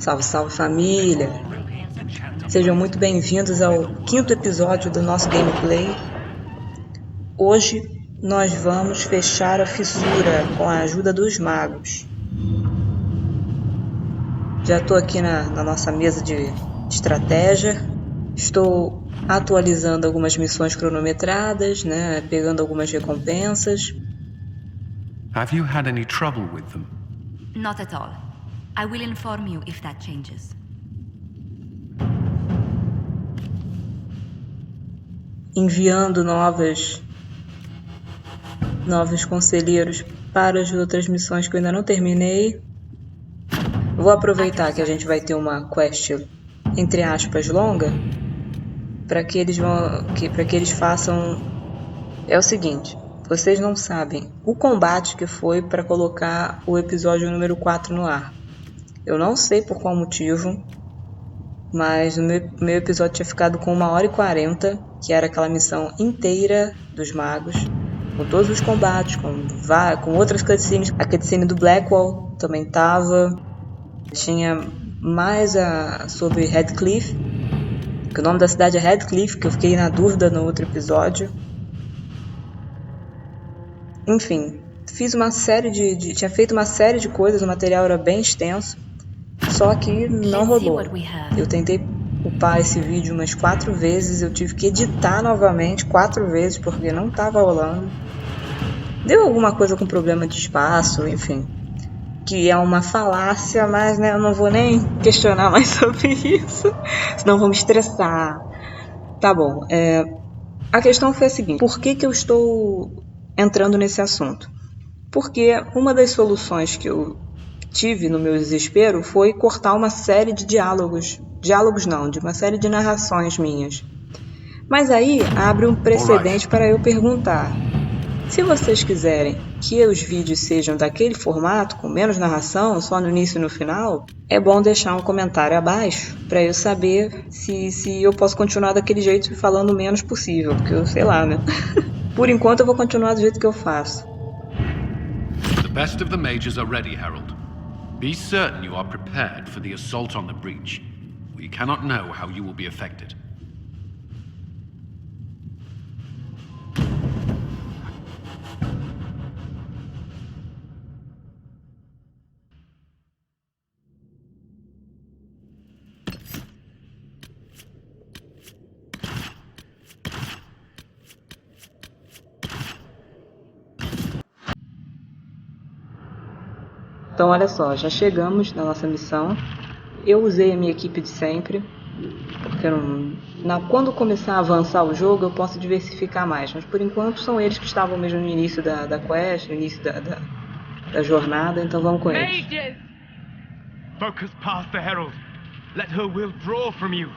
Salve, salve família! Sejam muito bem-vindos ao 5º episódio do nosso gameplay. Hoje nós vamos fechar a fissura com a ajuda dos magos. Já estou aqui na nossa mesa de estratégia. Estou atualizando algumas missões cronometradas, né, pegando algumas recompensas. Have you had any trouble with them? Not at all. I will inform you if that changes. Enviando novos conselheiros para as outras missões que eu ainda não terminei. Vou aproveitar que a gente vai ter uma quest, entre aspas, longa, para que eles façam... É o seguinte, vocês não sabem o combate que foi para colocar o episódio número 4 no ar. Eu não sei por qual motivo, mas o meu episódio tinha ficado com 1h40, que era aquela missão inteira dos magos, com todos os combates, com outras cutscenes. A cutscene do Blackwall também tava. Tinha mais sobre Redcliffe, que o nome da cidade é Redcliffe, que eu fiquei na dúvida no outro episódio. Enfim, tinha feito uma série de coisas, o material era bem extenso. Só que não rolou. Eu tentei upar esse vídeo umas 4 vezes, eu tive que editar novamente 4 vezes porque não estava rolando. Deu alguma coisa com problema de espaço, enfim. Que é uma falácia, mas né, eu não vou nem questionar mais sobre isso, senão vou me estressar. Tá bom, a questão foi a seguinte: por que eu estou entrando nesse assunto? Porque uma das soluções que eu tive no meu desespero foi cortar uma série de de uma série de narrações minhas. Mas aí abre um precedente para eu perguntar: se vocês quiserem que os vídeos sejam daquele formato, com menos narração, só no início e no final, é bom deixar um comentário abaixo para eu saber se eu posso continuar daquele jeito, falando o menos possível, porque eu sei lá, né? Por enquanto eu vou continuar do jeito que eu faço. The best of the mages are ready, Harold. Be certain you are prepared for the assault on the breach. We cannot know how you will be affected. Então olha só, já chegamos na nossa missão. Eu usei a minha equipe de sempre, porque quando começar a avançar o jogo eu posso diversificar mais, mas por enquanto são eles que estavam mesmo no início da quest, no início da jornada, então vamos com eles. Mages! Focus past the Herald. Let her will draw from you.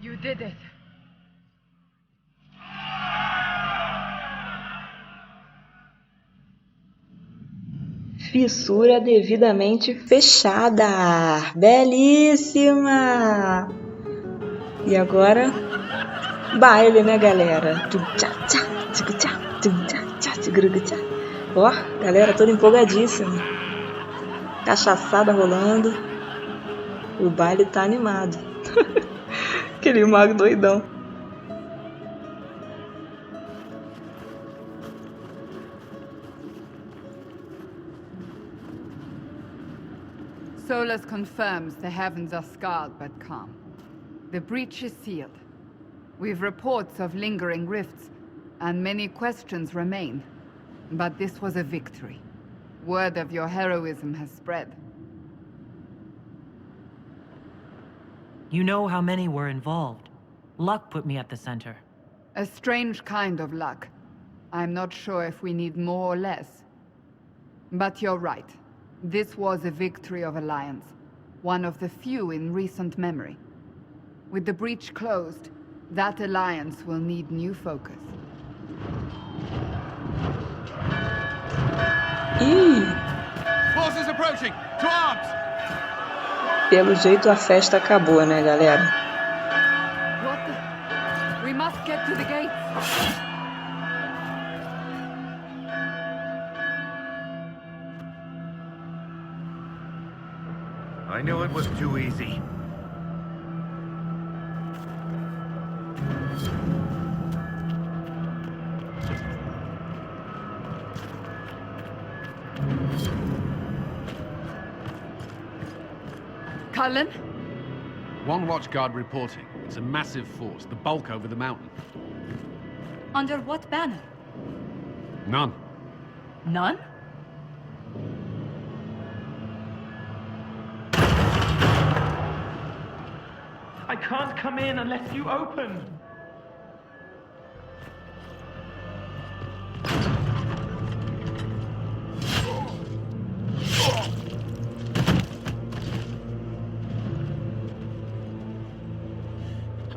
You did it. Fissura devidamente fechada. Belíssima! E agora, baile, né, galera? Ó, galera toda empolgadíssima. Cachaçada rolando. O baile tá animado. Aquele mago doidão. Solus confirms the heavens are scarred but calm. The breach is sealed. We've reports of lingering rifts, and many questions remain. But this was a victory. Word of your heroism has spread. You know how many were involved. Luck put me at the center. A strange kind of luck. I'm not sure if we need more or less. But you're right. This was a victory of Alliance. One of the few in recent memory. With the breach closed, that Alliance will need new focus. Forces approaching! To arms! Pelo jeito a festa acabou, né, galera? What the... We must get to the gates! I knew it was too easy. Cullen? One watchguard reporting. It's a massive force, the bulk over the mountain. Under what banner? None. None? I can't come in unless you open.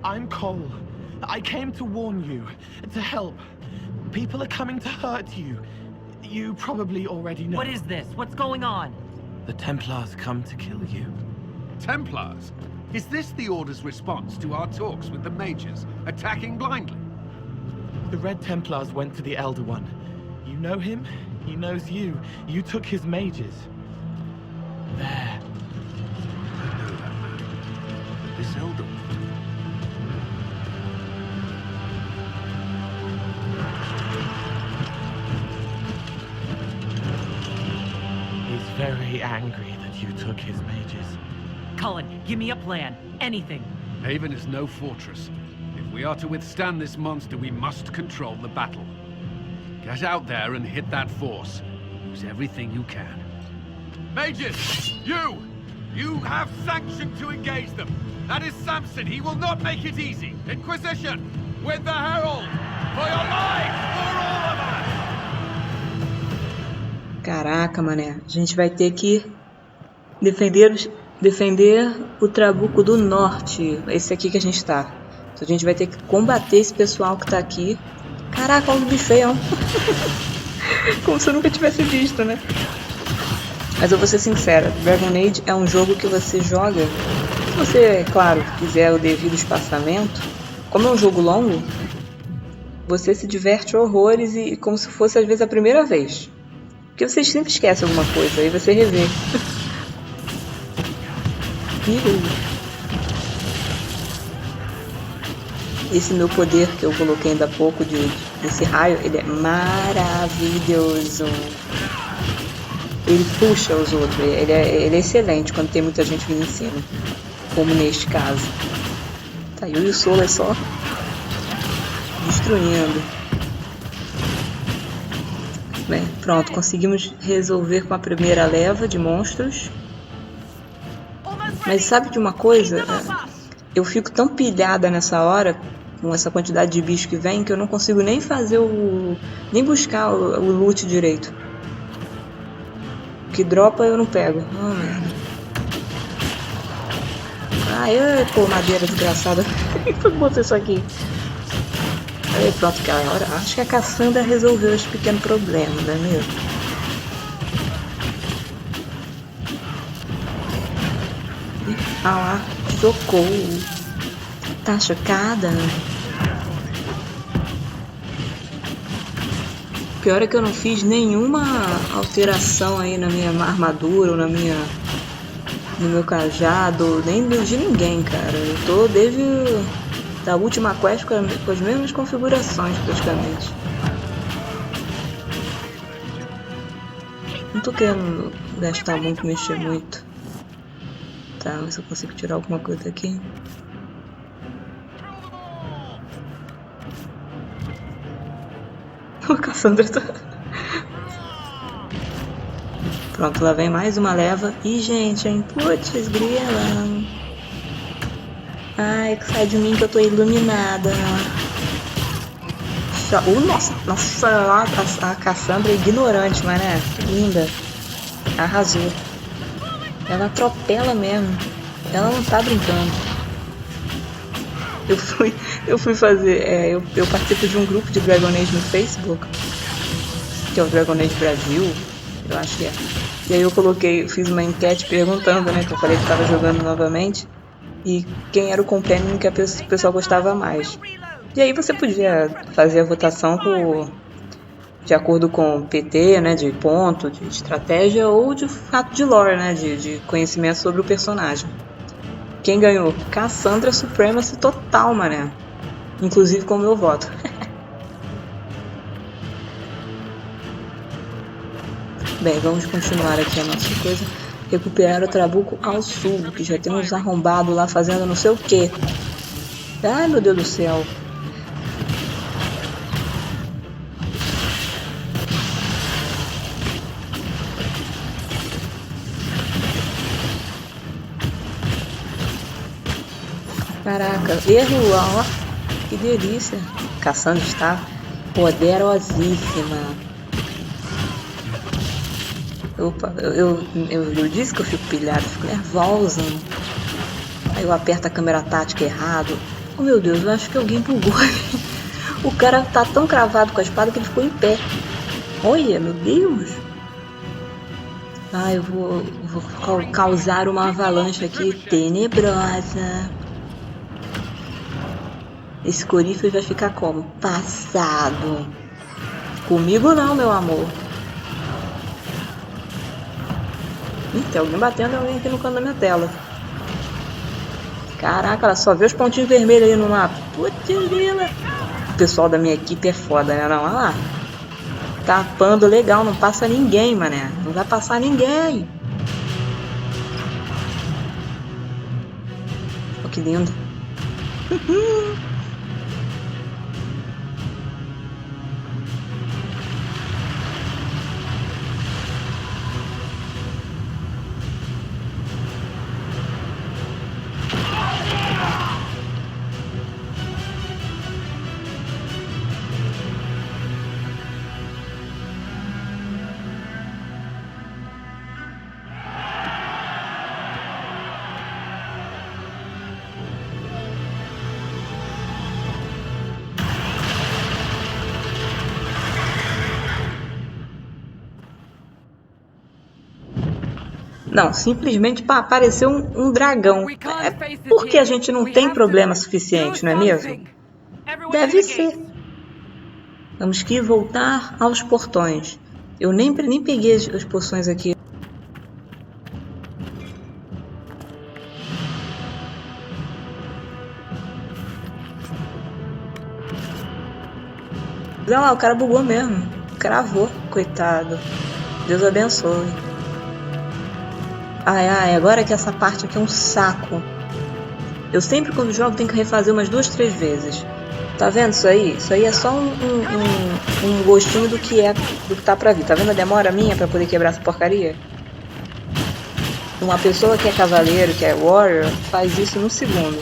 I'm Cole. I came to warn you, to help. People are coming to hurt you. You probably already know. What is this? What's going on? The Templars come to kill you. Templars? Is this the Order's response to our talks with the mages, attacking blindly? The Red Templars went to the Elder One. You know him? He knows you. You took his mages. There. I know that man. This Elder One. He's very angry that you took his mages. Cullen, give me a plan. Anything. Haven is no fortress. If we are to withstand this monster, we must control the battle. Get out there and hit that force. Use everything you can. Mages! You have sanction to engage them. That is Samson. He will not make it easy. Inquisition! With the Herald! For your lives! For all of us! Caraca, mané. A gente vai ter que defender o Trabuco do Norte. Esse aqui que a gente tá. Então a gente vai ter que combater esse pessoal que tá aqui. Caraca, olha o bicho feio. Como se eu nunca tivesse visto, né? Mas eu vou ser sincera, Dragon Age é um jogo que você joga, se você, claro, fizer o devido espaçamento. Como é um jogo longo, você se diverte horrores e como se fosse às vezes a primeira vez. Porque você sempre esquece alguma coisa, aí você revê. Esse meu poder que eu coloquei ainda há pouco desse raio, ele é maravilhoso. Ele puxa os outros, ele é excelente quando tem muita gente vindo em cima, como neste caso. Tá, eu e o Solo é só destruindo. Bem, pronto, conseguimos resolver com a primeira leva de monstros. Mas sabe de uma coisa? Eu fico tão pilhada nessa hora, com essa quantidade de bicho que vem, que eu não consigo nem fazer nem buscar o loot direito. O que dropa eu não pego. Oh, merda. Pô, madeira desgraçada. Por que botar isso aqui? Aí, pronto, cara. Acho que a Cassandra resolveu esse pequeno problema, não é mesmo? Lá, socorro. Tá chocada? Pior é que eu não fiz nenhuma alteração aí na minha armadura ou no meu cajado, nem de ninguém, cara. Eu tô desde da última quest com as mesmas configurações praticamente. Não tô querendo gastar muito, mexer muito. Tá, mas eu consigo tirar alguma coisa daqui. Cassandra tá... Pronto, lá vem mais uma leva. Ih, gente, hein? Putz, grila. Ai, sai de mim que eu tô iluminada. Nossa, a Cassandra é ignorante, mas né? Linda. Arrasou. Ela atropela mesmo. Ela não tá brincando. Eu fui fazer... eu participo de um grupo de Dragon Age no Facebook, que é o Dragon Age Brasil, eu acho que é. E aí eu fiz uma enquete perguntando, né, que eu falei que tava jogando novamente, e quem era o companion que o pessoal gostava mais. E aí você podia fazer a votação de acordo com PT, né, de ponto, de estratégia, ou de fato de lore, né, de conhecimento sobre o personagem. Quem ganhou? Cassandra Supremacy total, mané. Inclusive com o meu voto. Bem, vamos continuar aqui a nossa coisa. Recuperar o Trabuco ao sul, que já tem uns arrombados lá fazendo não sei o que. Ai, meu Deus do céu. Caraca, erro, ó, que delícia. Cassandra está poderosíssima. Opa, eu disse que eu fico pilhada, fico nervosa. Aí eu aperto a câmera tática errado. Oh meu Deus, eu acho que alguém bugou. O cara tá tão cravado com a espada que ele ficou em pé. Olha, meu Deus. Ah, eu vou causar uma avalanche aqui tenebrosa. Esse corífero vai ficar como? Passado. Comigo não, meu amor. Ih, tem alguém batendo alguém aqui no canto da minha tela. Caraca, ela só vê os pontinhos vermelhos aí no mapa. Putz, grila. O pessoal da minha equipe é foda, né? Não, olha lá. Tapando legal, não passa ninguém, mané. Não vai passar ninguém. Olha que lindo. Não, simplesmente para aparecer um dragão. É porque a gente não tem problema suficiente, não é mesmo? Deve ser. Temos que voltar aos portões. Eu nem peguei as poções aqui. Olha lá, o cara bugou mesmo. Cravou, coitado. Deus abençoe. Ai, agora que essa parte aqui é um saco. Eu sempre quando jogo tenho que refazer umas 2, 3 vezes. Tá vendo isso aí? Isso aí é só um gostinho do que tá pra vir. Tá vendo a demora minha pra poder quebrar essa porcaria? Uma pessoa que é cavaleiro, que é warrior, faz isso num segundo.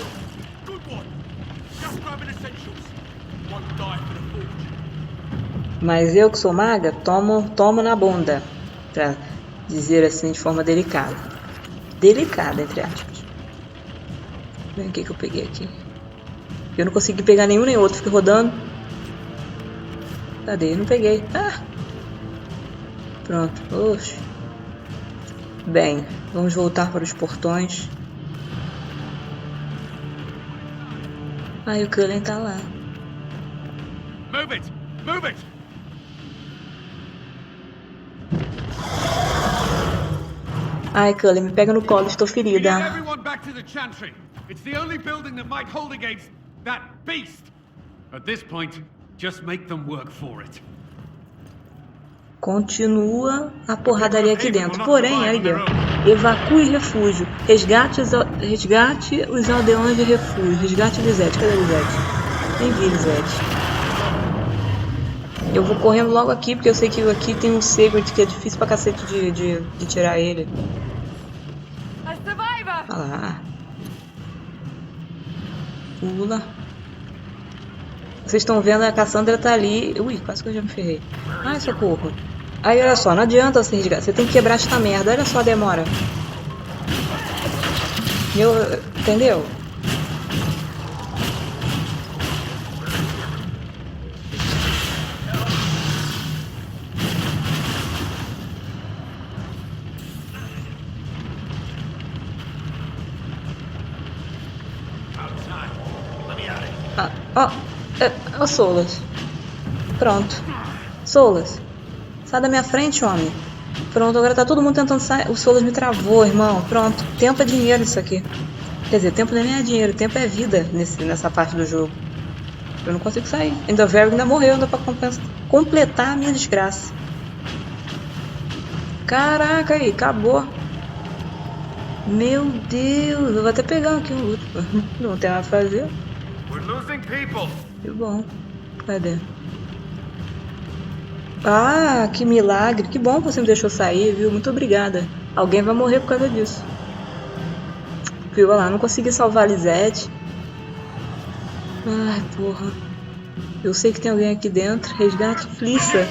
Mas eu que sou maga, tomo na bunda. Pra dizer assim de forma delicada. Delicada, entre aspas. Vem o que eu peguei aqui. Eu não consegui pegar nenhum nem outro. Fiquei rodando. Cadê? Eu não peguei. Ah! Pronto. Oxe. Bem, vamos voltar para os portões. Ai, o Cullen tá lá. Move it! Move it! Ai, Cullen, me pega no colo, estou ferida. Everyone back to the chantry. It's the only building that might hold against that beast. At this point, just make them work for it. Continua a porradaria aqui dentro. Porém, aí, evacue refúgio. Resgate os aldeões de refúgio. Resgate Lisette. Cadê Lisette? Nem vi Lisette. Eu vou correndo logo aqui, porque eu sei que aqui tem um segredo que é difícil pra cacete de tirar ele. Olha lá. Pula. Vocês estão vendo, a Cassandra tá ali. Ui, quase que eu já me ferrei. Ai, socorro. Aí, olha só, não adianta você resgatar. Você tem que quebrar esta merda. Olha só a demora. Entendeu? Ó, Solas. Pronto. Solas. Sai da minha frente, homem. Pronto, agora tá todo mundo tentando sair. O Solas me travou, irmão. Pronto. Tempo é dinheiro isso aqui. Quer dizer, tempo não é dinheiro. Tempo é vida nessa parte do jogo. Eu não consigo sair. Ainda o Vergo ainda morreu. Ainda pra completar a minha desgraça. Caraca, aí. Acabou. Meu Deus. Eu vou até pegar aqui o último. Não tem nada a fazer. Que bom. Cadê? Ah, que milagre. Que bom que você me deixou sair, viu? Muito obrigada. Alguém vai morrer por causa disso. Viu? Olha lá, não consegui salvar a Lisette. Ai, porra. Eu sei que tem alguém aqui dentro. Resgate Flissa.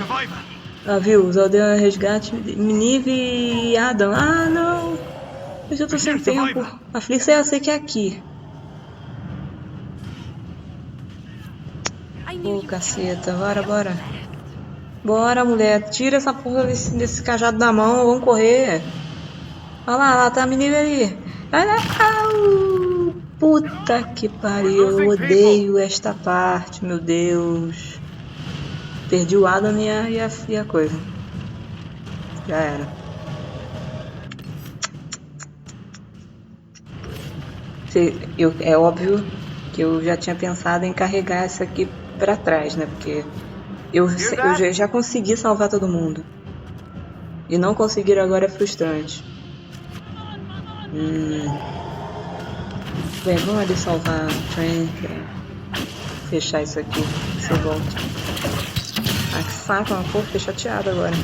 Ah, viu? Os aldeões resgate Minive e Adam. Ah, não. Eu já tô sem tempo. A Flissa eu sei que é aqui. Ô, caceta. Bora. Bora, mulher. Tira essa porra desse cajado da mão. Vamos correr. Olha lá tá a menina ali. Puta que pariu. Eu odeio esta parte, meu Deus. Perdi o Adam e a coisa. Já era. É óbvio que eu já tinha pensado em carregar isso aqui pra trás, né? Porque eu já consegui salvar todo mundo. E não conseguir agora é frustrante. Bem, vamos ali salvar o trem pra fechar isso aqui. Você volta. Ah, que saco, pô, fiquei chateada agora.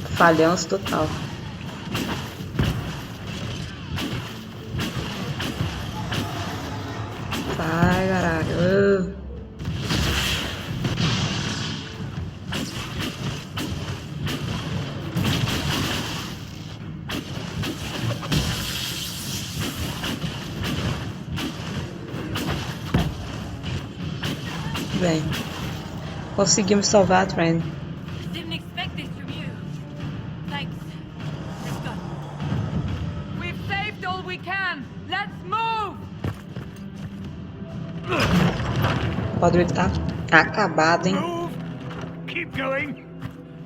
Falhanço total. Sai, caralho. Bem, conseguimos salvar a Trent. Didn't expect this from you. Thanks. Let's go. We've saved all we can. Let's move. O quadro tá acabado, hein? Move! Keep going!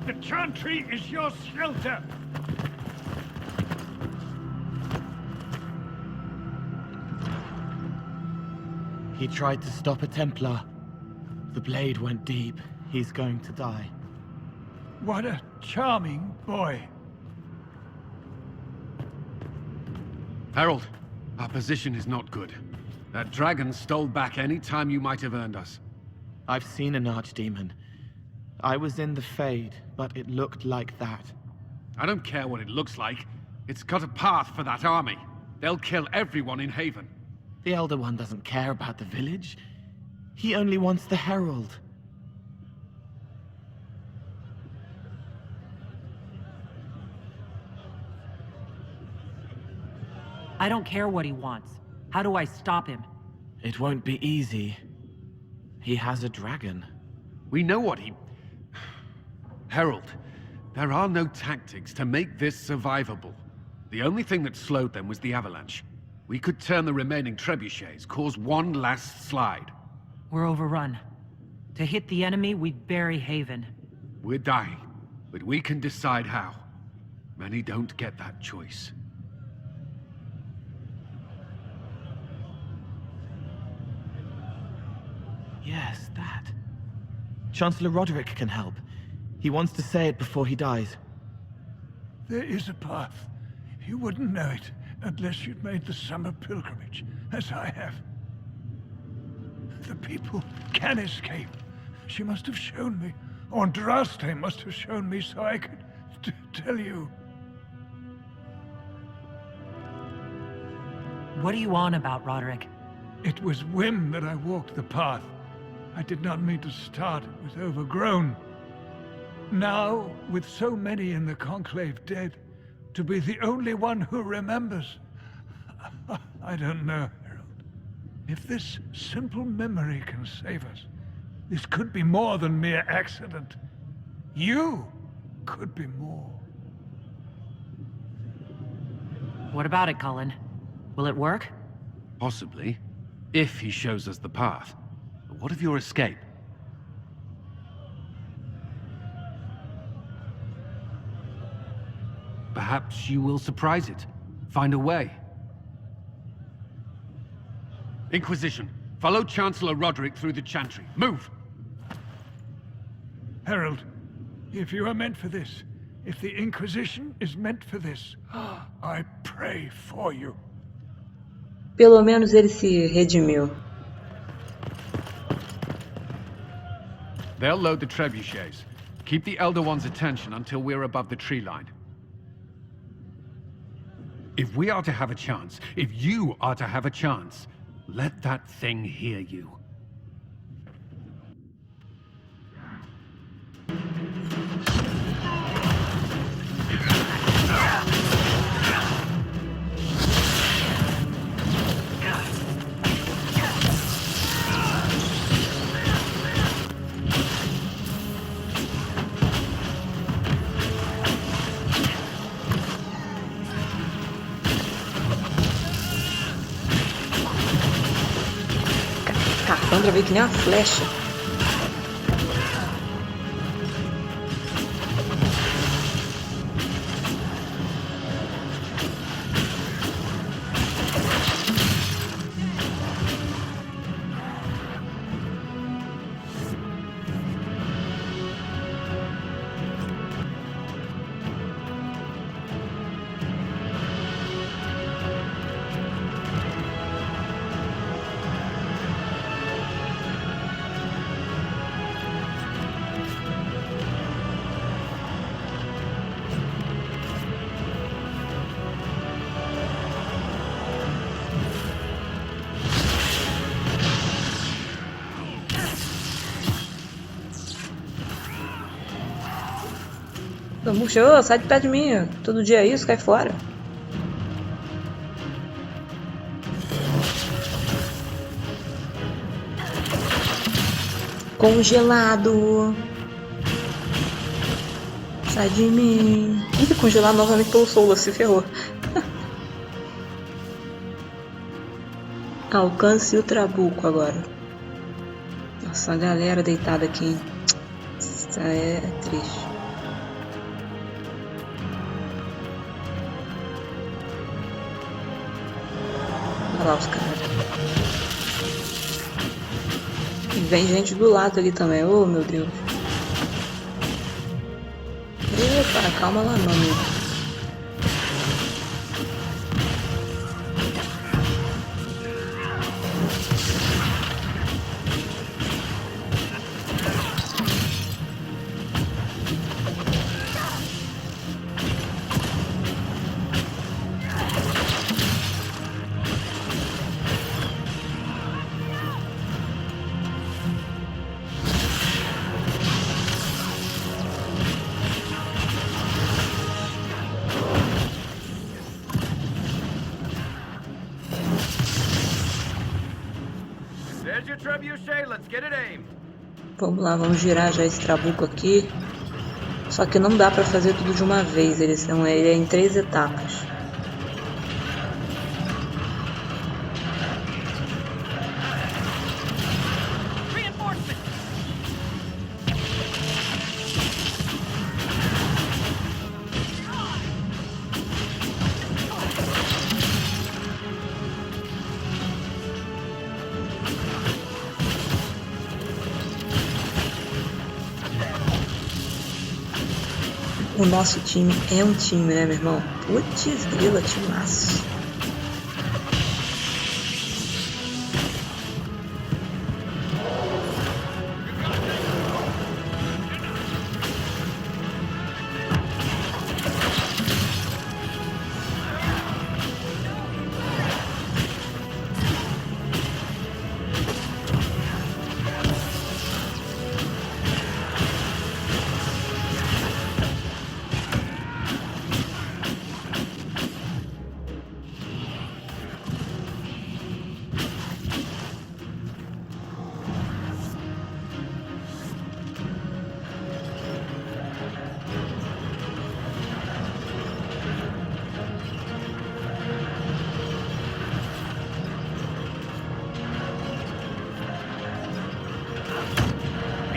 The chantry is your shelter! He tried to stop a Templar. The blade went deep. He's going to die. What a charming boy. Harold, our position is not good. That dragon stole back any time you might have earned us. I've seen an archdemon. I was in the Fade, but it looked like that. I don't care what it looks like. It's got a path for that army. They'll kill everyone in Haven. The Elder One doesn't care about the village. He only wants the Herald. I don't care what he wants. How do I stop him? It won't be easy. He has a dragon. We know what he... Herald, there are no tactics to make this survivable. The only thing that slowed them was the avalanche. We could turn the remaining trebuchets, cause one last slide. We're overrun. To hit the enemy, we'd bury Haven. We're dying, but we can decide how. Many don't get that choice. Yes, that. Chancellor Roderick can help. He wants to say it before he dies. There is a path. You wouldn't know it unless you'd made the summer pilgrimage, as I have. the people can escape. She must have shown me, or Andraste must have shown me so I could tell you. What are you on about, Roderick? It was whim that I walked the path. I did not mean to start. It was overgrown. Now, with so many in the Conclave dead, to be the only one who remembers... I don't know, Harold. If this simple memory can save us, this could be more than mere accident. You could be more. What about it, Cullen? Will it work? Possibly, if he shows us the path. But what of your escape? Perhaps you will surprise it. Find a way. Inquisition, follow Chancellor Roderick through the Chantry. Move! Harold, if you are meant for this, if the Inquisition is meant for this, I pray for you. Pelo menos ele se redimiu. They'll load the trebuchets. Keep the Elder One's attention until we're above the tree line. If we are to have a chance, if you are to have a chance, let that thing hear you. Cassandra veio que nem uma flecha. Murcha, sai de perto de mim. Todo dia é isso, cai fora. Congelado. Sai de mim. Ih, congelado novamente pelo Soula, se ferrou. Alcance o trabuco agora. Nossa, a galera deitada aqui, hein? Isso é triste. Olha lá os caras. E vem gente do lado ali também. Oh, meu Deus. Epa, calma lá, meu amigo. Vamos lá, vamos girar já esse trabuco aqui. Só que não dá pra fazer tudo de uma vez, ele é em 3 etapas. O nosso time é um time, né, meu irmão? Putz, grila, timaço.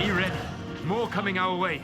Be ready. More coming our way.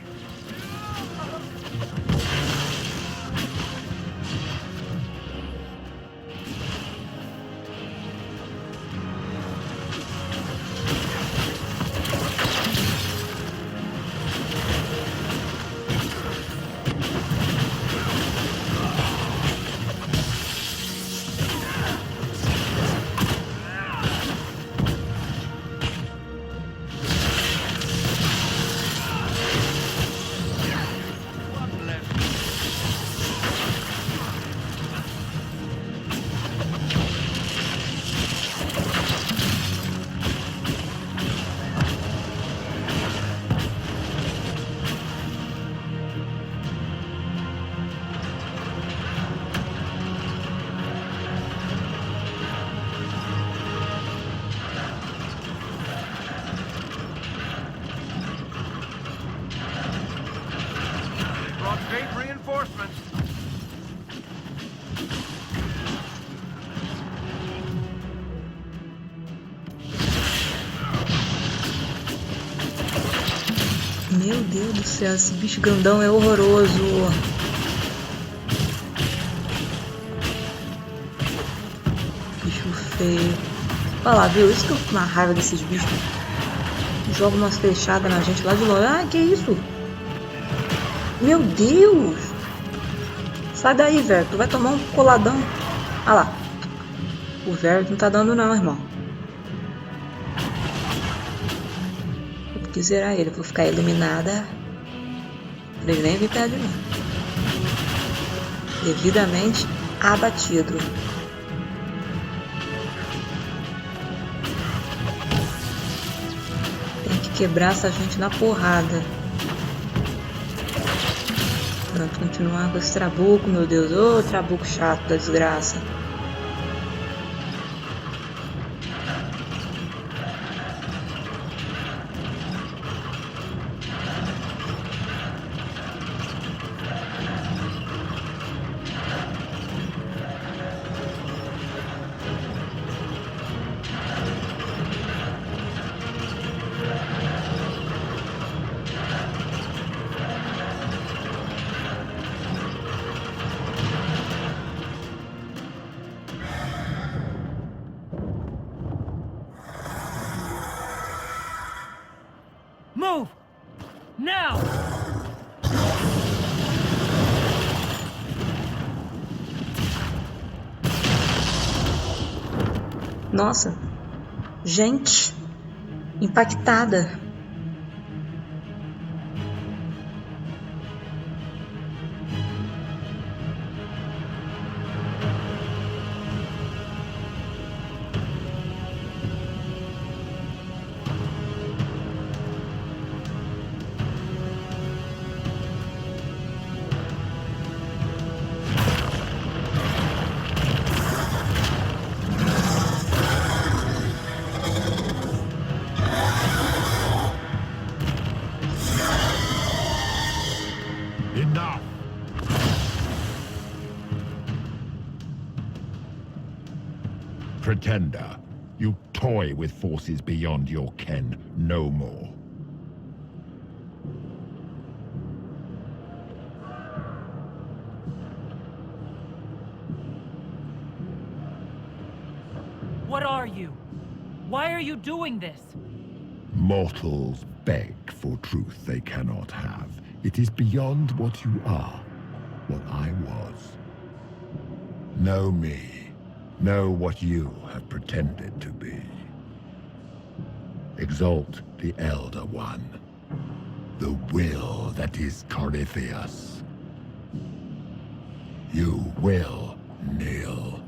Great reinforcements. Meu Deus do céu, esse bicho grandão é horroroso. Bicho feio. Olha lá, viu? Isso que eu fico na raiva desses bichos. Joga umas fechadas na gente lá de longe. Ah, que isso? Meu Deus! Sai daí, velho. Tu vai tomar um coladão. Ah lá. O velho não tá dando não, irmão. Vou que zerar ele. Vou ficar eliminada. Pra ele nem vir perto de mim. Devidamente abatido. Tem que quebrar essa gente na porrada. Pronto, continuar com esse trabuco, meu Deus. Ô, trabuco chato da desgraça. Move! Now! Nossa, gente impactada. Enough! Pretender, you toy with forces beyond your ken no more. What are you? Why are you doing this? Mortals beg for truth they cannot have. It is beyond what you are, what I was. Know me. Know what you have pretended to be. Exalt the Elder One. The will that is Corypheus. You will kneel.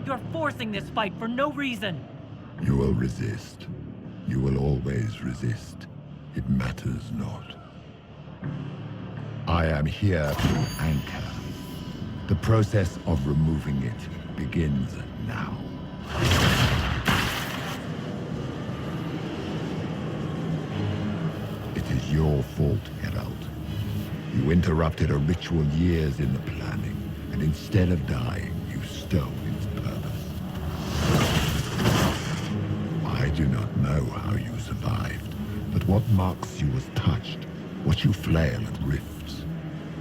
You're forcing this fight for no reason. You will resist. You will always resist. It matters not. I am here to anchor. The process of removing it begins now. It is your fault, Herald. You interrupted a ritual years in the planning, and instead of dying, you stole its purpose. do not know how you survived, but what marks you as touched, what you flail at rifts,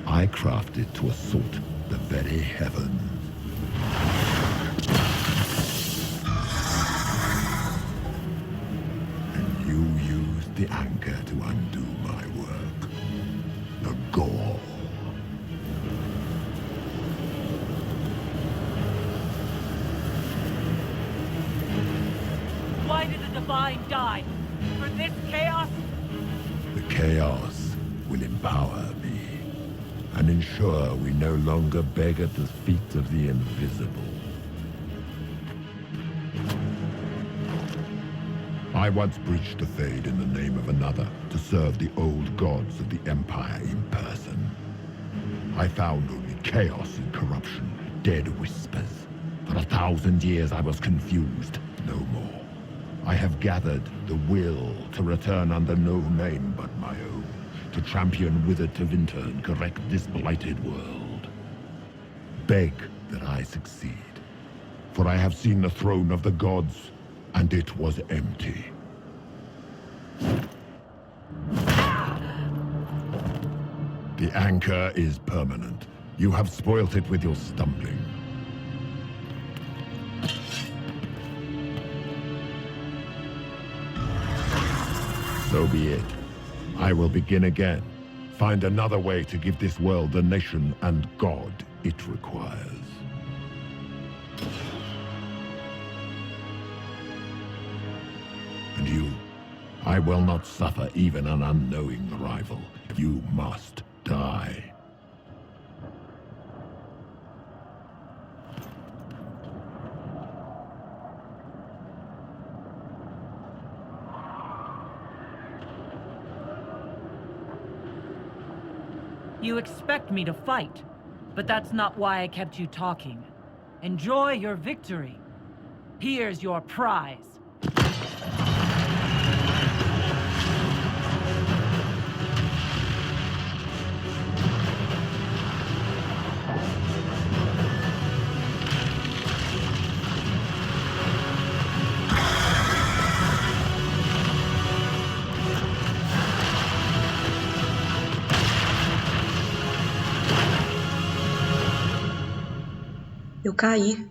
I crafted to assault the very heavens. And you used the anchor to undo my work. The gore. Why did the Divine die? For this chaos? The chaos will empower me and ensure we no longer beg at the feet of the invisible. I once breached the Fade in the name of another to serve the old gods of the Empire in person. I found only chaos and corruption, dead whispers. For 1,000 years I was confused, no more. I have gathered the will to return under no name but my own, to champion Wither to Winter and correct this blighted world. Beg that I succeed, for I have seen the throne of the gods, and it was empty. The anchor is permanent. You have spoilt it with your stumbling. So be it. I will begin again. Find another way to give this world the nation and God it requires. And you, I will not suffer even an unknowing rival. You must die. You expect me to fight, but that's not why I kept you talking. Enjoy your victory. Here's your prize. Eu caí.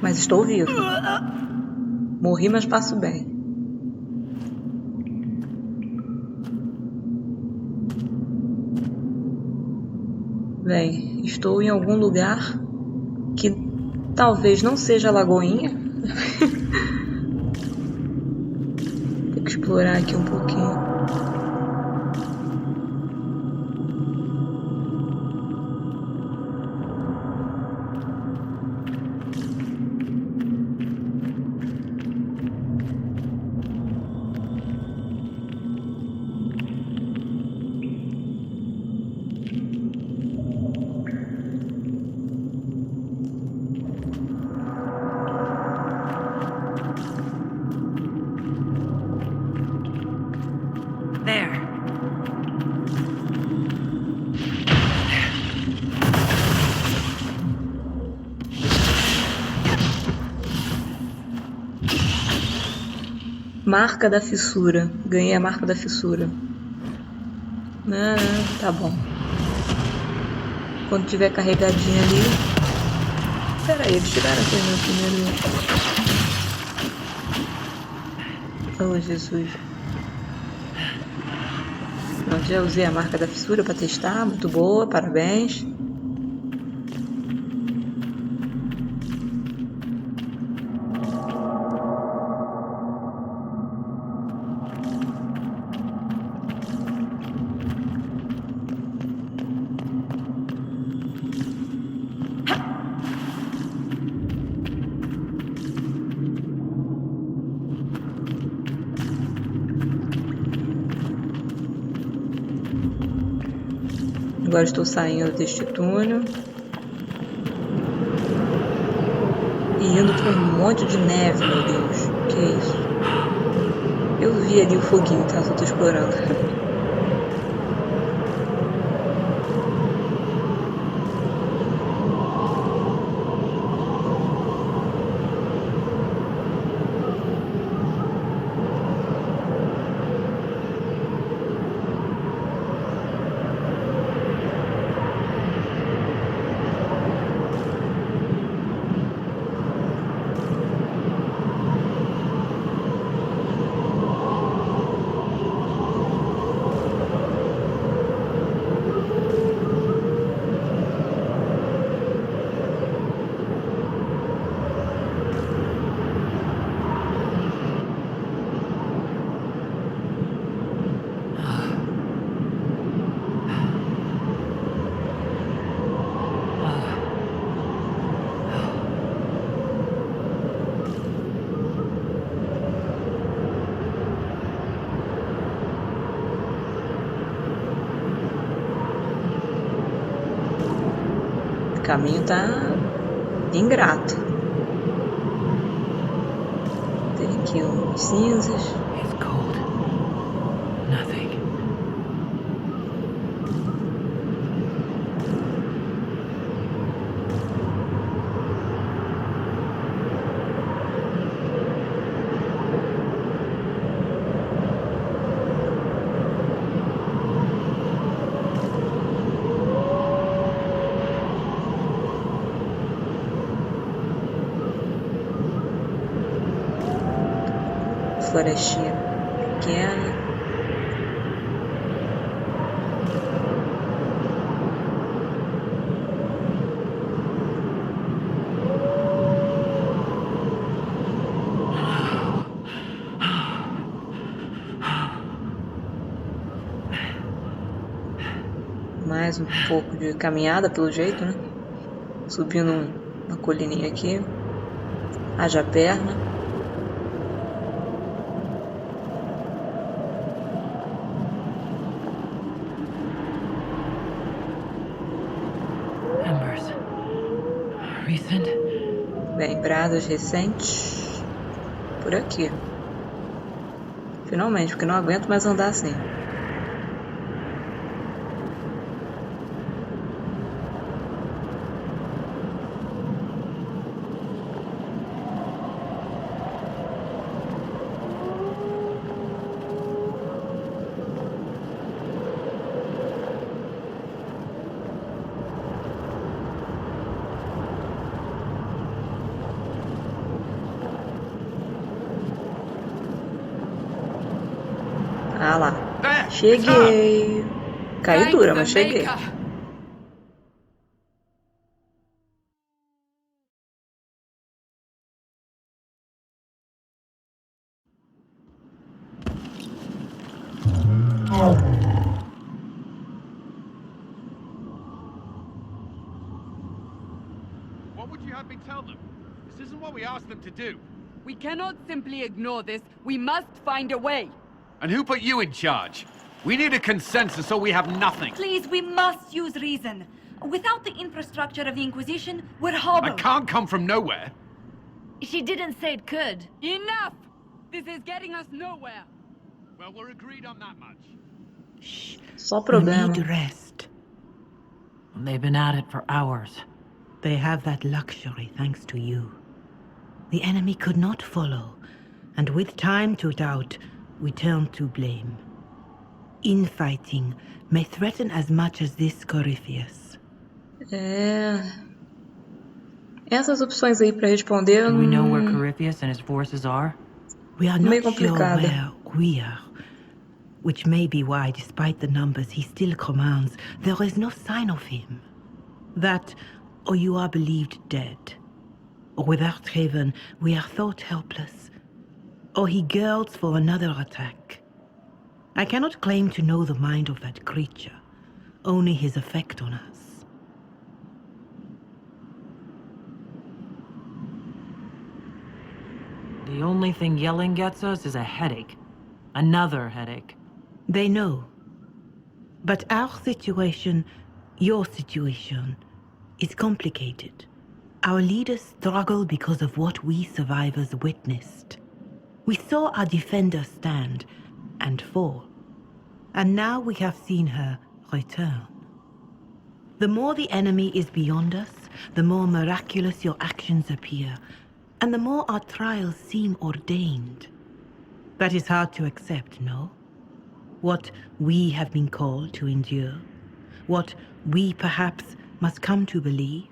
Mas estou vivo. Morri, mas passo bem. Bem, estou em algum lugar que talvez não seja a Lagoinha. Tem que explorar aqui um pouquinho. Marca da fissura. Ganhei a marca da fissura. Ah, tá bom. Quando tiver carregadinho ali... Pera aí, eles tiraram a coisa primeiro. Oh, Jesus. Pronto, já usei a marca da fissura para testar. Muito boa, parabéns. Agora estou saindo deste túnel e indo para um monte de neve, meu Deus. Que é isso? Eu vi ali o foguinho, tá? Só tô explorando. O caminho tá ingrato. Tem aqui uns cinzas. It's cold. Nothing. Florestinha pequena. Mais um pouco de caminhada pelo jeito, né? Subindo uma colininha aqui. Haja perna. Lembradas recentes por aqui. Finalmente, porque não aguento mais andar assim. Ah lá. Cheguei. Caiu dura, mas cheguei. What would you have me tell them? This isn't what we asked them to do. We cannot simply ignore this. We must find a way. And who put you in charge? We need a consensus or we have nothing. Please, we must use reason. Without the infrastructure of the Inquisition, we're hobbled. I can't come from nowhere. She didn't say it could. Enough! This is getting us nowhere. Well, we're agreed on that much. Shh. Só problema. Need rest. They've been at it for hours. They have that luxury thanks to you. The enemy could not follow, and with time to doubt, we turn to blame. Infighting may threaten as much as this Corypheus. Essas opções aí para responder. Do we know where Corypheus and his forces are? We are not sure where we are. Which may be why, despite the numbers he still commands, there is no sign of him. That, or you are believed dead. Or without Haven, we are thought helpless. Or he girds for another attack. I cannot claim to know the mind of that creature, only his effect on us. The only thing yelling gets us is a headache. Another headache. They know. But our situation, your situation, is complicated. Our leaders struggle because of what we survivors witnessed. We saw our defender stand and fall. And now we have seen her return. The more the enemy is beyond us, the more miraculous your actions appear, and the more our trials seem ordained. That is hard to accept, no? What we have been called to endure, what we perhaps must come to believe.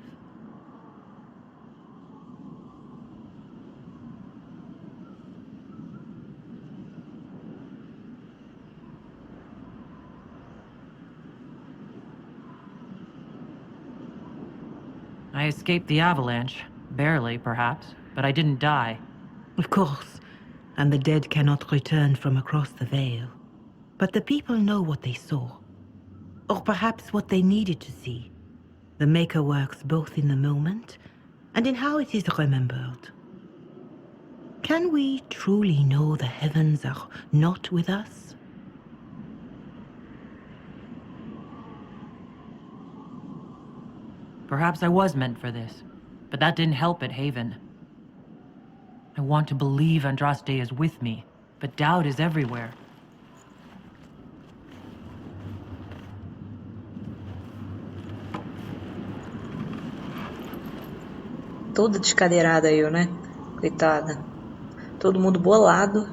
I escaped the avalanche. Barely, perhaps, but I didn't die. Of course, and the dead cannot return from across the veil. But the people know what they saw. Or perhaps what they needed to see. The Maker works both in the moment and in how it is remembered. Can we truly know the heavens are not with us? Perhaps I was meant for this, but that didn't help at Haven. I want to believe Andraste is with me, but doubt is everywhere. Toda descadeirada eu, né? Coitada. Todo mundo bolado.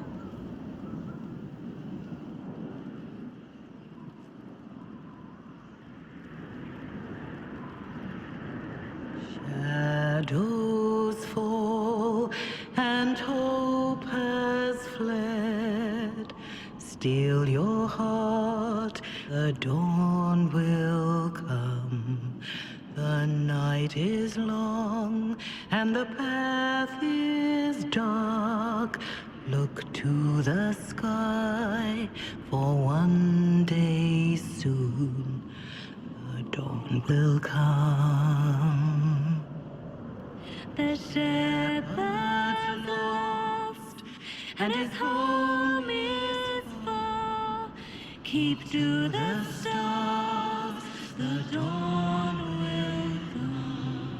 Shadows fall and hope has fled. Still your heart, the dawn will come. The night is long and the path is dark. Look to the sky, for one day soon the dawn will come. The shepherd's lost and his home is far. Keep to the stars, the dawn will come.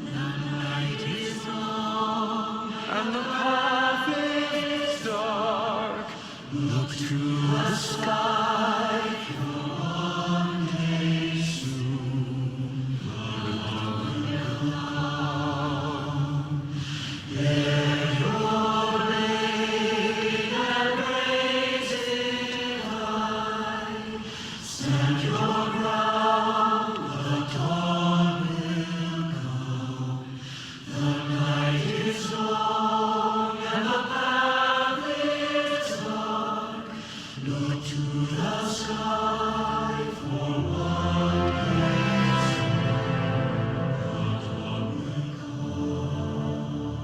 The night is long and the path is dark. Look to the sky, for one day soon the dawn will come. Let your blade and raise it high. Stand your ground, the dawn will come. The night is long and the path is dark. Look to the sky, for one day soon the dawn will come.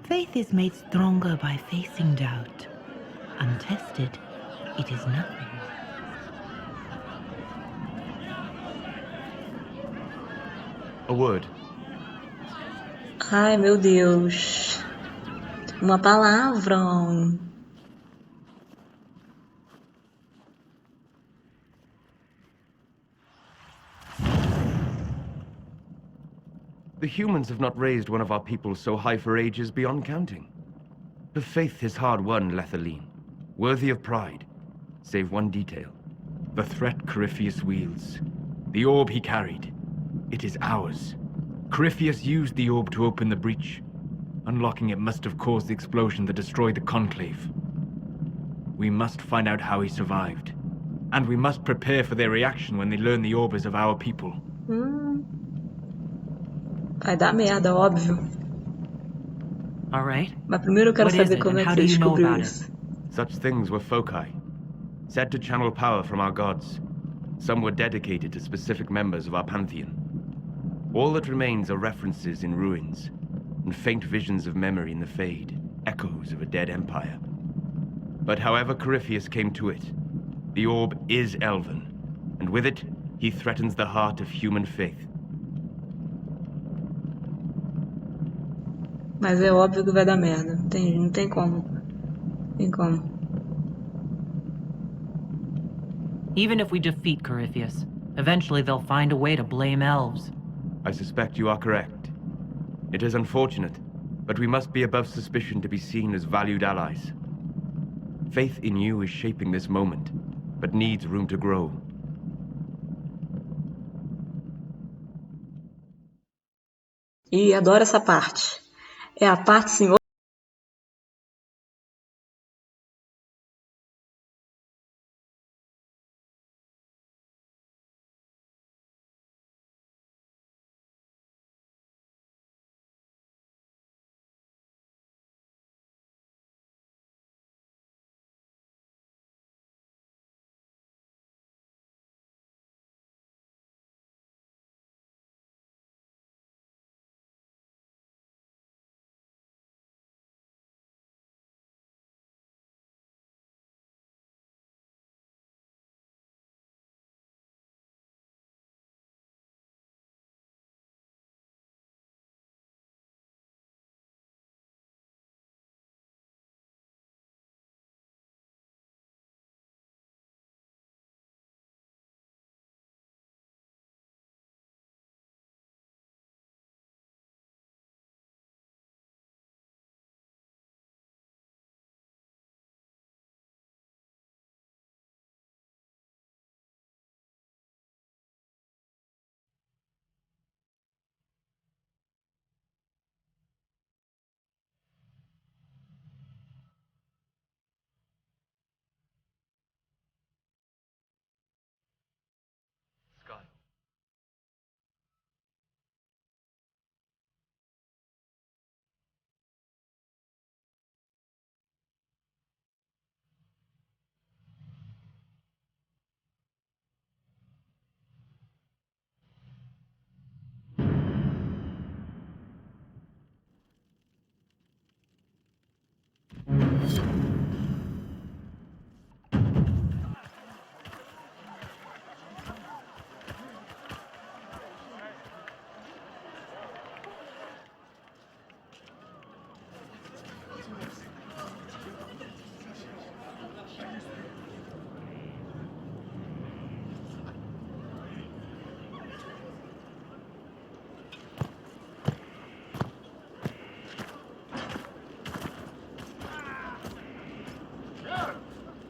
Faith is made stronger by facing doubt. Untested, it is nothing. A word. Ai, meu Deus. Uma palavra. The humans have not raised one of our people so high for ages beyond counting. Her faith is hard won, Lethaline, worthy of pride, save one detail. The threat Corypheus wields. The orb he carried. It is ours. Corypheus used the orb to open the breach. Unlocking it must have caused the explosion that destroyed the Conclave. We must find out how he survived. And we must prepare for their reaction when they learn the orb is of our people. Vai dar merda, óbvio. All right. Mas primeiro eu quero What is saber it, como and é que how você do you know descobriu about it? isso. Such things were foci, said to channel power from our gods. Some were dedicated to specific members of our pantheon. All that remains are references in ruins, and faint visions of memory in the fade, echoes of a dead empire. But however Corypheus came to it, the orb is elven, and with it, he threatens the heart of human faith. Mas é óbvio que vai dar merda. Não tem como. Tem como. Even if we defeat Corypheus, eventually they'll find a way to blame elves. I suspect you are correct. It is unfortunate, but we must be above suspicion to be seen as valued allies. Faith in you is shaping this moment, but needs room to grow. E adoro essa parte. É a parte, sim,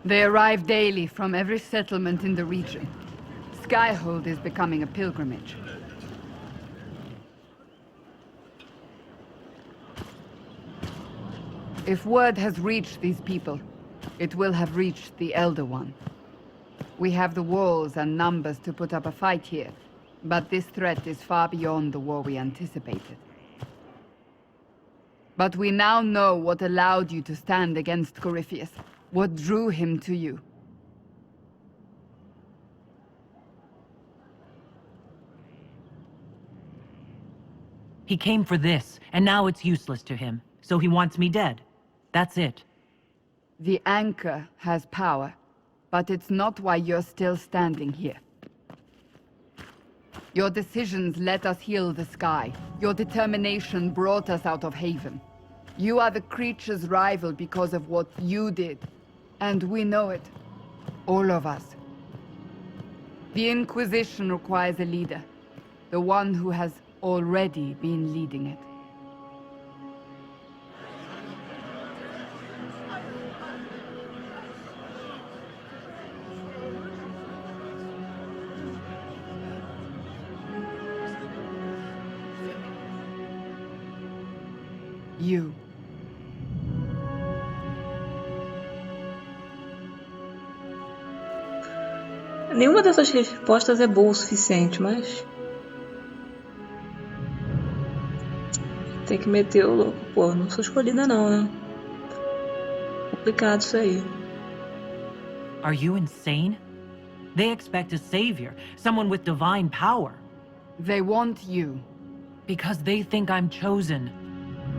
They arrive daily from every settlement in the region. Skyhold is becoming a pilgrimage. If word has reached these people, it will have reached the Elder One. We have the walls and numbers to put up a fight here, but this threat is far beyond the war we anticipated. But we now know what allowed you to stand against Corypheus, what drew him to you. He came for this, and now it's useless to him, so he wants me dead. That's it. The anchor has power, but it's not why you're still standing here. Your decisions let us heal the sky. Your determination brought us out of Haven. You are the creature's rival because of what you did. And we know it. All of us. The Inquisition requires a leader. The one who has already been leading it. You. Nenhuma dessas respostas é boa o suficiente, mas... tem que meter o louco. Pô, não sou escolhida não, né? Complicado isso aí. Are you insane? They expect a savior, someone with divine power. They want you. Because they think I'm chosen.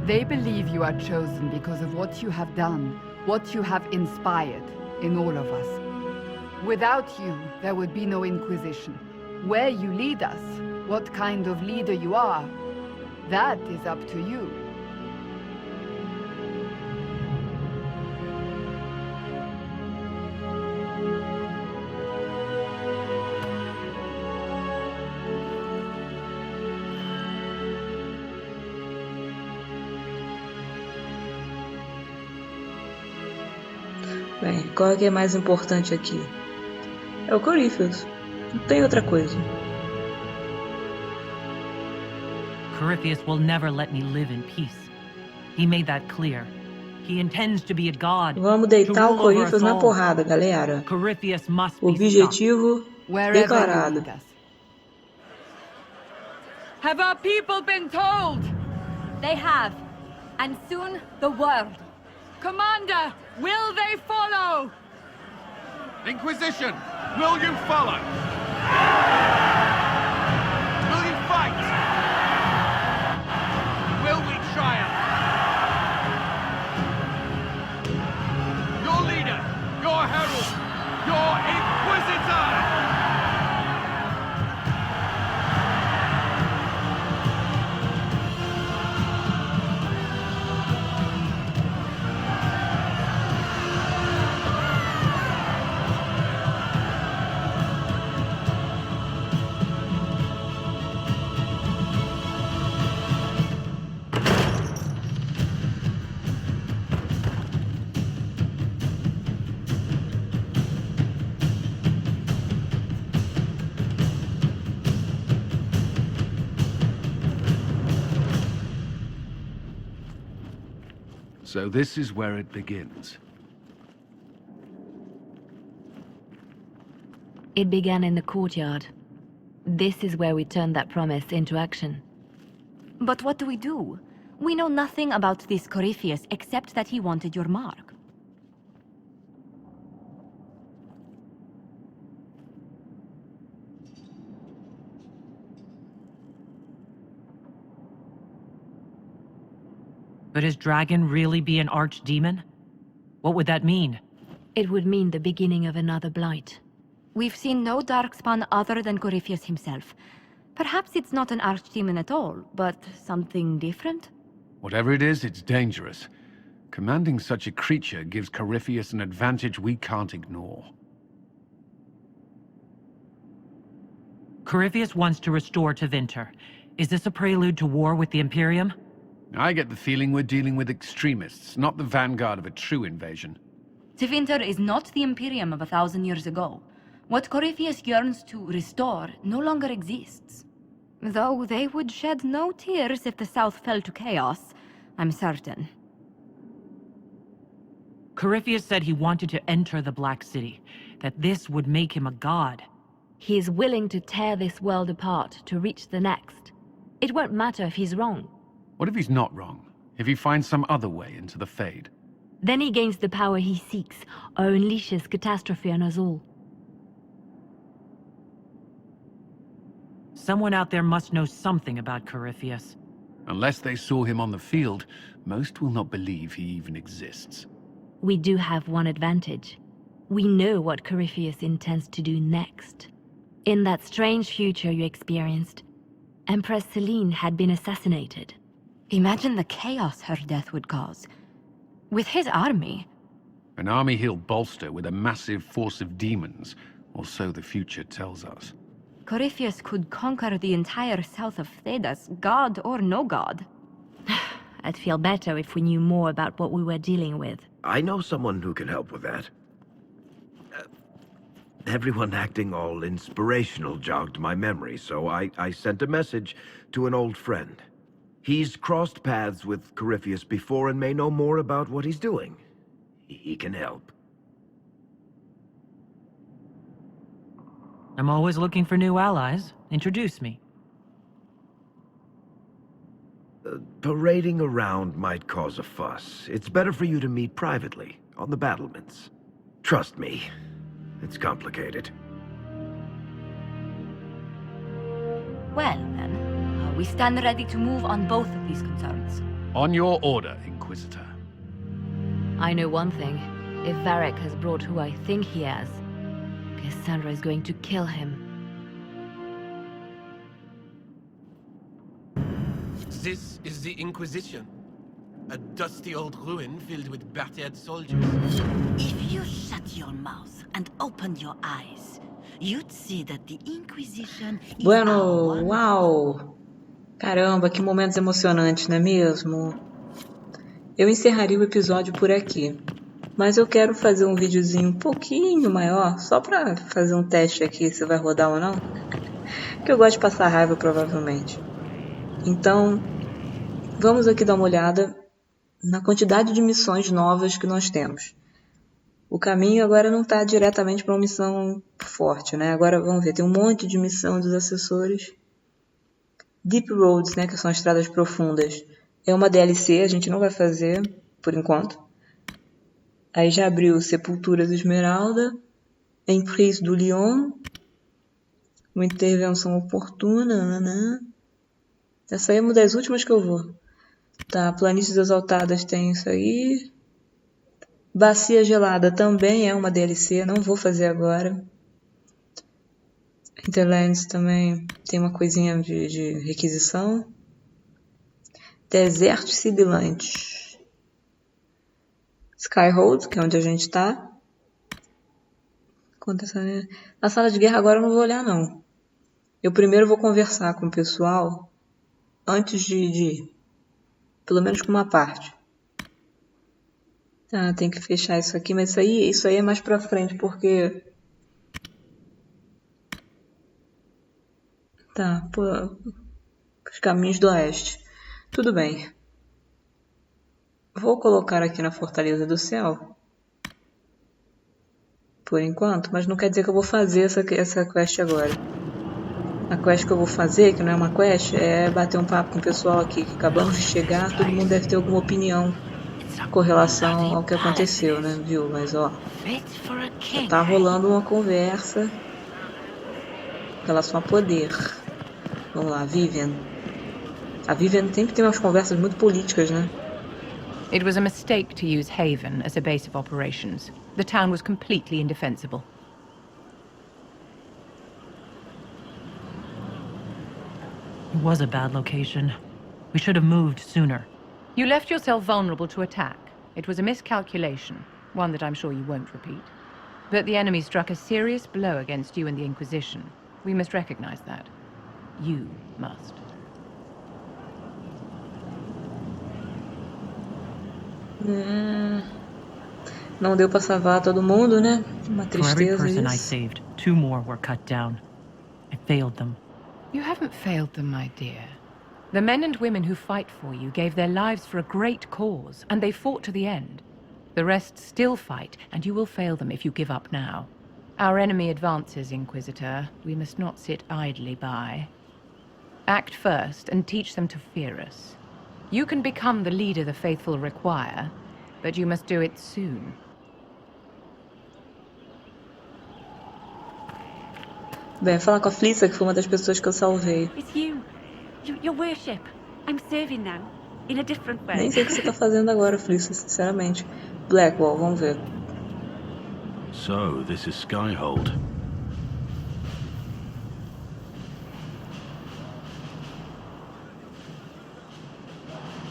They believe you are chosen because of what you have done, what you have inspired in all of us. Without you, there would be no Inquisition. Where you lead us, what kind of leader you are, that is up to you. Bem, qual é que é mais importante aqui? É o Corypheus. Não tem outra coisa. Corypheus will never let me live in peace. He made that clear. He intends to be a god. Vamos deitar o Corypheus na porrada, galera. Corypheus must be Objetivo declarado. Have our people been told? They have. And soon the world. Commander, will they follow? Inquisition, will you follow? Will you fight? Will we triumph? Your leader, your herald, your Inquisitor! So this is where it begins. It began in the courtyard. This is where we turned that promise into action. But what do? We know nothing about this Corypheus except that he wanted your mark. Could his dragon really be an archdemon? What would that mean? It would mean the beginning of another blight. We've seen no darkspawn other than Corypheus himself. Perhaps it's not an archdemon at all, but something different? Whatever it is, it's dangerous. Commanding such a creature gives Corypheus an advantage we can't ignore. Corypheus wants to restore Tevinter. Is this a prelude to war with the Imperium? I get the feeling we're dealing with extremists, not the vanguard of a true invasion. Tevinter is not the Imperium of 1,000 years ago. What Corypheus yearns to restore no longer exists. Though they would shed no tears if the South fell to chaos, I'm certain. Corypheus said he wanted to enter the Black City, that this would make him a god. He is willing to tear this world apart to reach the next. It won't matter if he's wrong. What if he's not wrong? If he finds some other way into the Fade? Then he gains the power he seeks, or unleashes catastrophe on us all. Someone out there must know something about Corypheus. Unless they saw him on the field, most will not believe he even exists. We do have one advantage. We know what Corypheus intends to do next. In that strange future you experienced, Empress Selene had been assassinated. Imagine the chaos her death would cause. With his army. An army he'll bolster with a massive force of demons, or so the future tells us. Corypheus could conquer the entire south of Thedas, god or no god. I'd feel better if we knew more about what we were dealing with. I know someone who can help with that. Everyone acting all inspirational jogged my memory, so I sent a message to an old friend. He's crossed paths with Corypheus before and may know more about what he's doing. He can help. I'm always looking for new allies. Introduce me. Parading around might cause a fuss. It's better for you to meet privately, on the battlements. Trust me, it's complicated. Well, then, we stand ready to move on both of these concerns. On your order, Inquisitor. I know one thing. If Varric has brought who I think he has, Cassandra is going to kill him. This is the Inquisition. A dusty old ruin filled with battered soldiers. If you shut your mouth and open your eyes, you'd see that the Inquisition is Bueno, uau! Caramba, que momentos emocionantes, não é mesmo? Eu encerraria o episódio por aqui. Mas eu quero fazer um videozinho um pouquinho maior, só pra fazer um teste aqui se vai rodar ou não. Que eu gosto de passar raiva, provavelmente. Então, vamos aqui dar uma olhada na quantidade de missões novas que nós temos. O caminho agora não está diretamente para uma missão forte, né? Agora vamos ver, tem um monte de missão dos assessores. Deep Roads, né, que são estradas profundas. É uma DLC, a gente não vai fazer por enquanto. Aí já abriu Sepulturas Esmeralda, Emprise do Lyon, uma intervenção oportuna, né? Essa aí é uma das últimas que eu vou. Tá, Planícies Exaltadas tem isso aí. Bacia Gelada também é uma DLC, não vou fazer agora. Hinterlands também tem uma coisinha de requisição. Desertos Sibilantes. Skyhold, que é onde a gente tá. Na sala de guerra agora eu não vou olhar, não. Eu primeiro vou conversar com o pessoal antes de ir. Pelo menos com uma parte. Ah, tem que fechar isso aqui, mas isso aí é mais pra frente, porque... Tá, os caminhos do oeste. Tudo bem. Vou colocar aqui na Fortaleza do Céu. Por enquanto, mas não quer dizer que eu vou fazer essa quest agora. A quest que eu vou fazer, que não é uma quest, é bater um papo com o pessoal aqui, que acabamos de chegar, todo mundo deve ter alguma opinião com relação ao que aconteceu, né, viu? Mas ó, já tá rolando uma conversa em relação a poder. Vamos lá, Vivian. A Vivian sempre tem umas conversas muito políticas, né? It was a mistake to use Haven as a base of operations. The town was completely indefensible. It was a bad location. We should have moved sooner. You left yourself vulnerable to attack. It was a miscalculation, one that I'm sure you won't repeat. But the enemy struck a serious blow against you and the Inquisition. We must recognize that. You must. Não deu pra salvar todo mundo, né? Uma For every tristeza person I isso. saved, 2 more were cut down. I failed them. You haven't failed them, my dear. The men and women who fight for you gave their lives for a great cause, and they fought to the end. The rest still fight, and you will fail them if you give up now. Our enemy advances, Inquisitor. We must not sit idly by. Act first, and teach them to fear us. You can become the leader the faithful require, but you must do it soon. Bem, falar com a Flissa, que foi uma das pessoas que eu salvei. It's you. Your worship. I'm serving now. In a different way. Nem sei o que você tá fazendo agora, Flissa, sinceramente. Blackwall, vamos ver. So, this is Skyhold.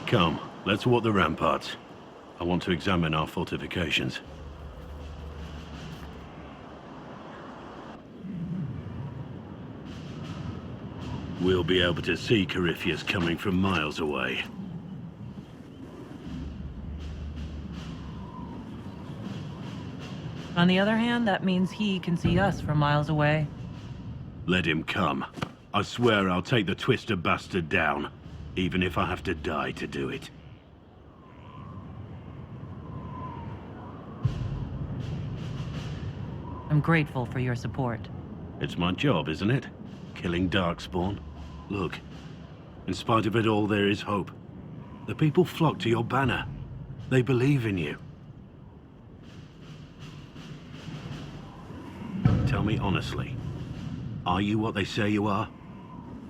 Come, let's walk the ramparts. I want to examine our fortifications. We'll be able to see Corypheus coming from miles away. On the other hand, that means he can see us from miles away. Let him come. I swear I'll take the twister bastard down, even if I have to die to do it. I'm grateful for your support. It's my job, isn't it? Killing Darkspawn. Look, in spite of it all, there is hope. The people flock to your banner. They believe in you. Tell me honestly, are you what they say you are?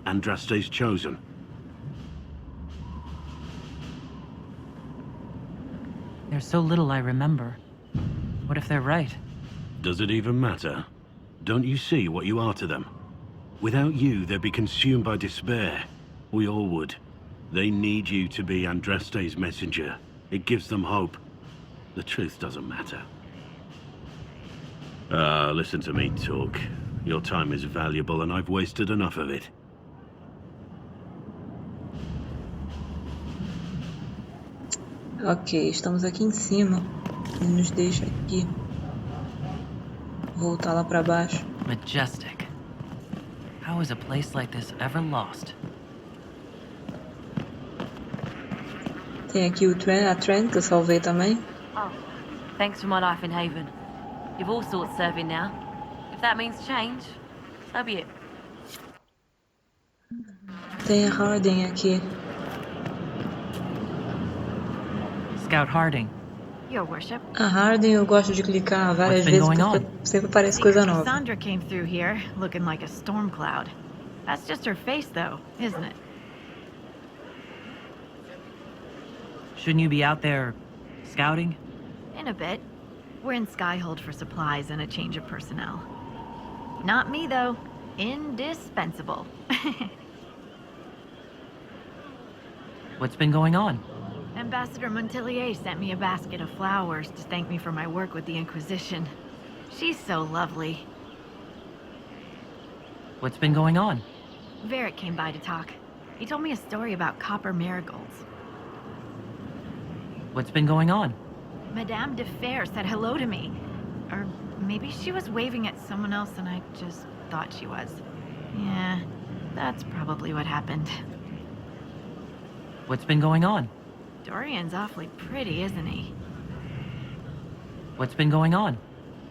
Andraste's chosen? There's so little I remember. What if they're right? Does it even matter? Don't you see what you are to them? Without you, they'd be consumed by despair. We all would. They need you to be Andraste's messenger. It gives them hope. The truth doesn't matter. Listen to me talk. Your time is valuable and I've wasted enough of it. Ok, estamos aqui em cima. Ele nos deixa aqui. Voltar lá pra baixo. Majestic. How is a place like this ever lost? Tem aqui o a Trent, que eu salvei também. Oh, thanks for my life in Haven. You've all sorts serving now. If that means change, so be it. Tem a Harding aqui. Scout Harding. Your worship. A Harding eu gosto de clicar várias vezes porque sempre aparece coisa nova. Cassandra came through here looking like a storm cloud. That's just her face though, isn't it? Shouldn't you be out there scouting? In a bit. We're in Skyhold for supplies and a change of personnel. Not me though. Indispensable. What's been going on? Ambassador Montelier sent me a basket of flowers to thank me for my work with the Inquisition. She's so lovely. What's been going on? Varric came by to talk. He told me a story about copper marigolds. What's been going on? Madame de Fer said hello to me. Or maybe she was waving at someone else and I just thought she was. Yeah, that's probably what happened. What's been going on? Dorian's awfully pretty, isn't he? What's been going on?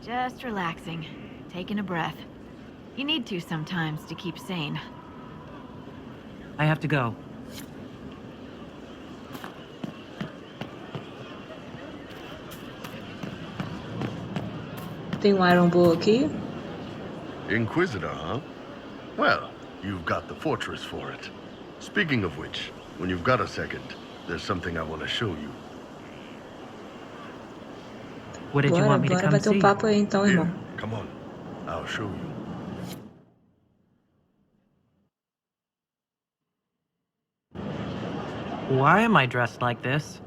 Just relaxing, taking a breath. You need to sometimes to keep sane. I have to go. Tem Iron Bull aqui. Inquisitor, huh? Well, you've got the fortress for it. Speaking of which, when you've got a second, there's something I want to show you. What did you want me to come see? Papo aí, então, irmão. Come on, I'll show you. Why am I dressed like this?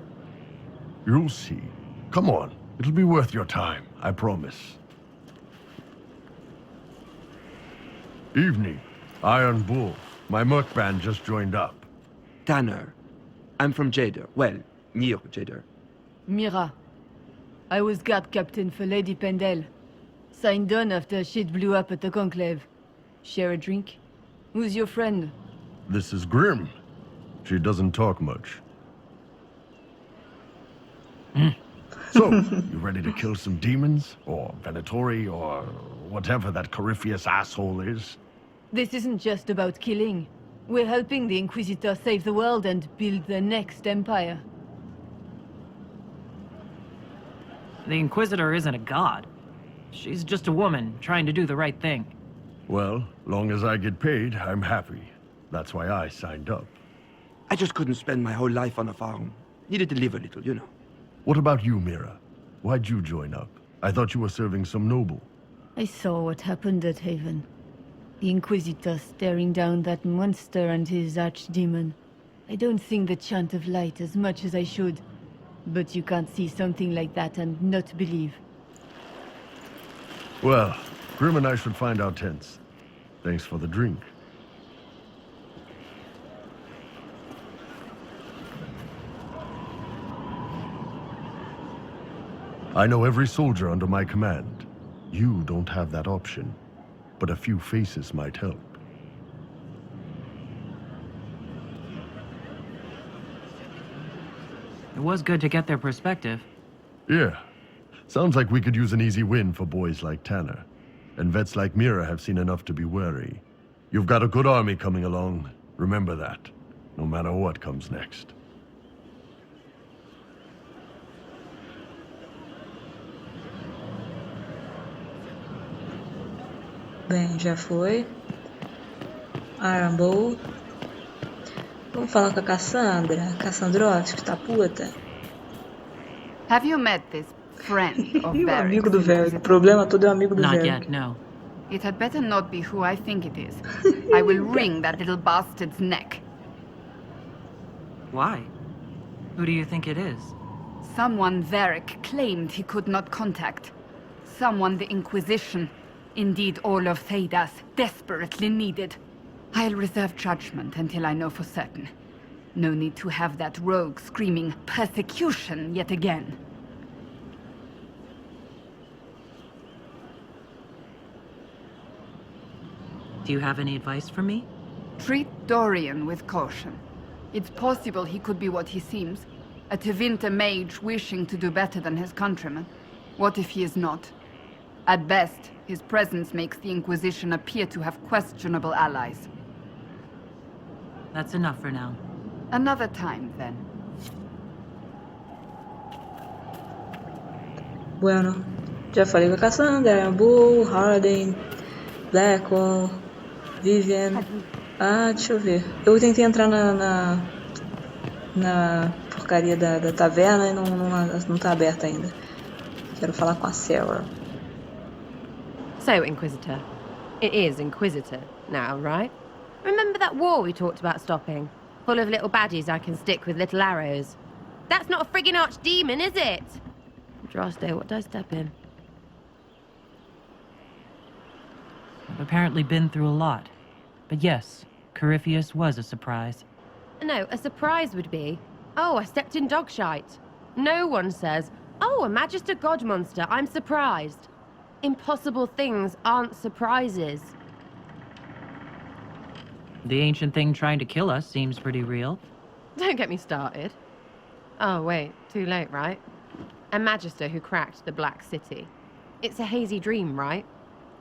You'll see. Come on, it'll be worth your time, I promise. Evening. Iron Bull. My merc band just joined up. Tanner. I'm from Jader. Well, near Jader. Mira. I was guard captain for Lady Pendel. Signed on after shit blew up at the Conclave. Share a drink? Who's your friend? This is Grim. She doesn't talk much. So, you ready to kill some demons? Or Venatori? Or whatever that Corypheus asshole is? This isn't just about killing. We're helping the Inquisitor save the world and build the next empire. The Inquisitor isn't a god. She's just a woman trying to do the right thing. Well, long as I get paid, I'm happy. That's why I signed up. I just couldn't spend my whole life on a farm. Needed to live a little, you know. What about you, Mira? Why'd you join up? I thought you were serving some noble. I saw what happened at Haven. The Inquisitor staring down that monster and his archdemon. I don't sing the chant of light as much as I should. But you can't see something like that and not believe. Well, Grim and I should find our tents. Thanks for the drink. I know every soldier under my command. You don't have that option, but a few faces might help. It was good to get their perspective. Yeah. Sounds like we could use an easy win for boys like Tanner. And vets like Mira have seen enough to be wary. You've got a good army coming along. Remember that, no matter what comes next. Bem, já foi. Arambou. Vamos falar com a Cassandra. Cassandrovski, tá puta. Have you met this friend of E o Varric's? amigo do Varric. O problema todo é o amigo do Not Varric. yet, no. It had better not be who I think it is. I will wring that little bastard's neck. Why? Who do you think it is? Someone Varric claimed he could not contact. Someone the Inquisition, indeed all of Theidas, desperately needed. I'll reserve judgment until I know for certain. No need to have that rogue screaming persecution yet again. Do you have any advice for me? Treat Dorian with caution. It's possible he could be what he seems. A Tevinter mage wishing to do better than his countrymen. What if he is not? At best, his presence makes the Inquisition appear to have questionable allies. That's enough for now. Another time, then. Bueno, já falei com a Cassandra, Arambou, Harden, Blackwall, Vivian. Ah, deixa eu ver. Eu tentei entrar na porcaria da taverna e não tá aberta ainda. Quero falar com a Sarah. So, Inquisitor. It is Inquisitor now, right? Remember that war we talked about stopping? Full of little baddies I can stick with little arrows. That's not a friggin' archdemon, is it? Droste, what did I step in? I've apparently been through a lot. But yes, Corypheus was a surprise. No, a surprise would be, oh, I stepped in dog shite. No one says, oh, a Magister God monster, I'm surprised. Impossible things aren't surprises. The ancient thing trying to kill us seems pretty real. Don't get me started. Oh, wait, too late, right? A Magister who cracked the Black City. It's a hazy dream, right?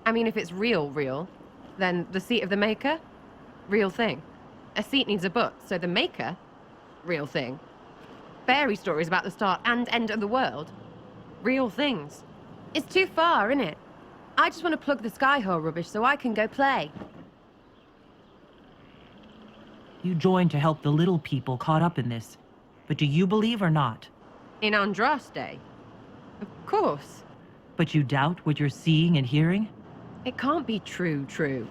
I mean, if it's real, then the seat of the Maker? Real thing. A seat needs a book, so the Maker? Real thing. Fairy stories about the start and end of the world? Real things. It's too far, innit? I just want to plug the Skyhole rubbish so I can go play. You joined to help the little people caught up in this. But do you believe or not? In Andraste? Of course. But you doubt what you're seeing and hearing? It can't be true.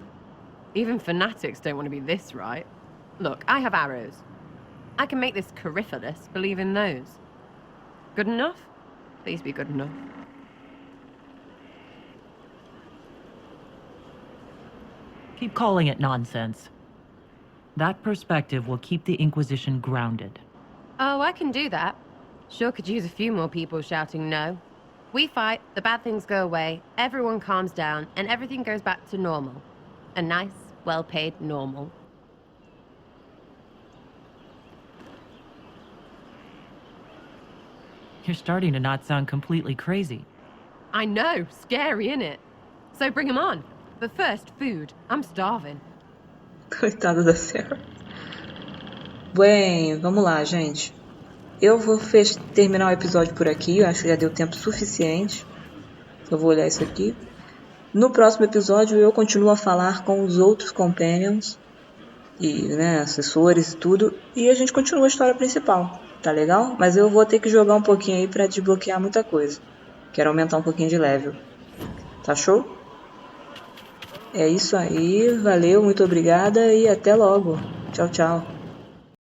Even fanatics don't want to be this right. Look, I have arrows. I can make this Corypheus believe in those. Good enough? Please be good enough. Keep calling it nonsense. That perspective will keep the Inquisition grounded. Oh, I can do that. Sure could use a few more people shouting no. We fight, the bad things go away, everyone calms down, and everything goes back to normal. A nice, well-paid normal. You're starting to not sound completely crazy. I know, scary, innit? So bring 'em on. But first, food. I'm starving. Coitada da Sarah. Bem, vamos lá, gente. Eu vou terminar o episódio por aqui. Eu acho que já deu tempo suficiente. Eu vou olhar isso aqui. No próximo episódio eu continuo a falar com os outros companions e, né, assessores e tudo. E a gente continua a história principal. Tá legal? Mas eu vou ter que jogar um pouquinho aí pra desbloquear muita coisa. Quero aumentar um pouquinho de level. Tá show? É isso aí. Valeu, muito obrigada e até logo. Tchau, tchau.